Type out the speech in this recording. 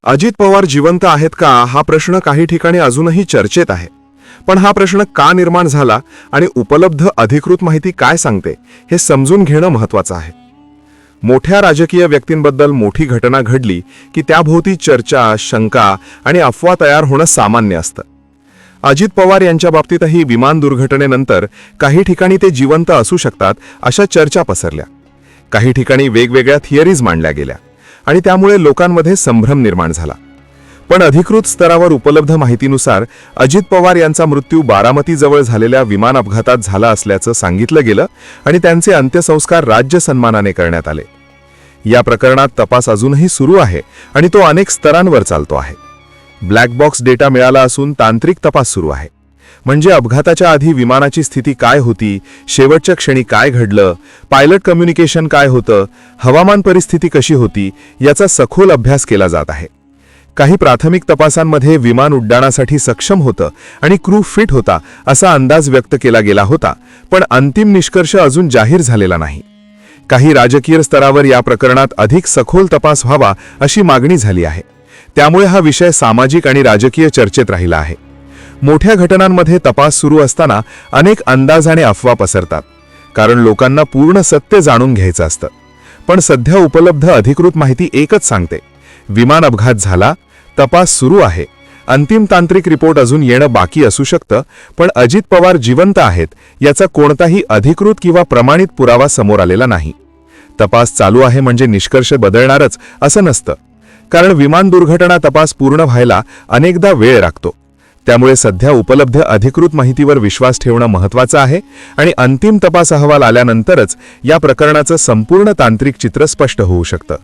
अजित पवार जिवंत आहेत का हा प्रश्न काही ठिकाणी अजूनही चर्चेत आहे. पण हा प्रश्न का निर्माण झाला आणि उपलब्ध अधिकृत माहिती काय सांगते हे समजून घेणं महत्त्वाचं आहे. मोठ्या राजकीय व्यक्तींबद्दल मोठी घटना घडली की त्याभोवती चर्चा, शंका आणि अफवा तयार होणं सामान्य असतं. अजित पवार यांच्या बाबतीतही विमान दुर्घटनेनंतर काही ठिकाणी ते जिवंत असू शकतात अशा चर्चा पसरल्या. काही ठिकाणी वेगवेगळ्या थिअरीज मांडल्या गेल्या आणि त्यामुळे लोकांमध्ये संभ्रम निर्माण झाला. पण अधिकृत स्तरावर उपलब्ध माहितीनुसार अजित पवार यांचा मृत्यू बारामतीजवळ झालेल्या विमान अपघातात झाला असल्याचं सांगितलं गेलं आणि त्यांचे अंत्यसंस्कार राज्य सन्मानाने करण्यात आले. या प्रकरणात तपास अजूनही सुरू आहे आणि तो अनेक स्तरांवर चालतो आहे. ब्लॅक बॉक्स डेटा मिळाला असून तांत्रिक तपास सुरू आहे. म्हणजे अपघाताच्या आधी विमानाची स्थिती काय होती, शेवटच्या क्षणी काय घडलं, पायलट कम्युनिकेशन काय होतं, हवामान परिस्थिती कशी होती याचा सखोल अभ्यास केला जात आहे. काही प्राथमिक तपासांमध्ये विमान उड्डाणासाठी सक्षम होतं आणि क्रू फिट होता असा अंदाज व्यक्त केला गेला होता, पण अंतिम निष्कर्ष अजून जाहीर झालेला नाही. काही राजकीय स्तरावर या प्रकरणात अधिक सखोल तपास व्हावा अशी मागणी झाली आहे. त्यामुळे हा विषय सामाजिक आणि राजकीय चर्चेत राहिला आहे. मोठ्या घटनांमध्ये तपास सुरू असताना अनेक अंदाज आणि अफवा पसरतात, कारण लोकांना पूर्ण सत्य जाणून घ्यायचं असतं. पण सध्या उपलब्ध अधिकृत माहिती एकच सांगते: विमान अपघात झाला, तपास सुरू आहे, अंतिम तांत्रिक रिपोर्ट अजून येणं बाकी असू शकतं, पण अजित पवार जिवंत आहेत याचा कोणताही अधिकृत किंवा प्रमाणित पुरावा समोर आलेला नाही. तपास चालू आहे म्हणजे निष्कर्ष बदलणारच असं नसतं, कारण विमान दुर्घटना तपास पूर्ण व्हायला अनेकदा वेळ लागतो. त्यामुळे सध्या उपलब्ध अधिकृत माहितीवर विश्वास ठेवणं महत्त्वाचं आहे आणि अंतिम तपास अहवाल आल्यानंतरच या प्रकरणाचं संपूर्ण तांत्रिक चित्र स्पष्ट होऊ शकतं.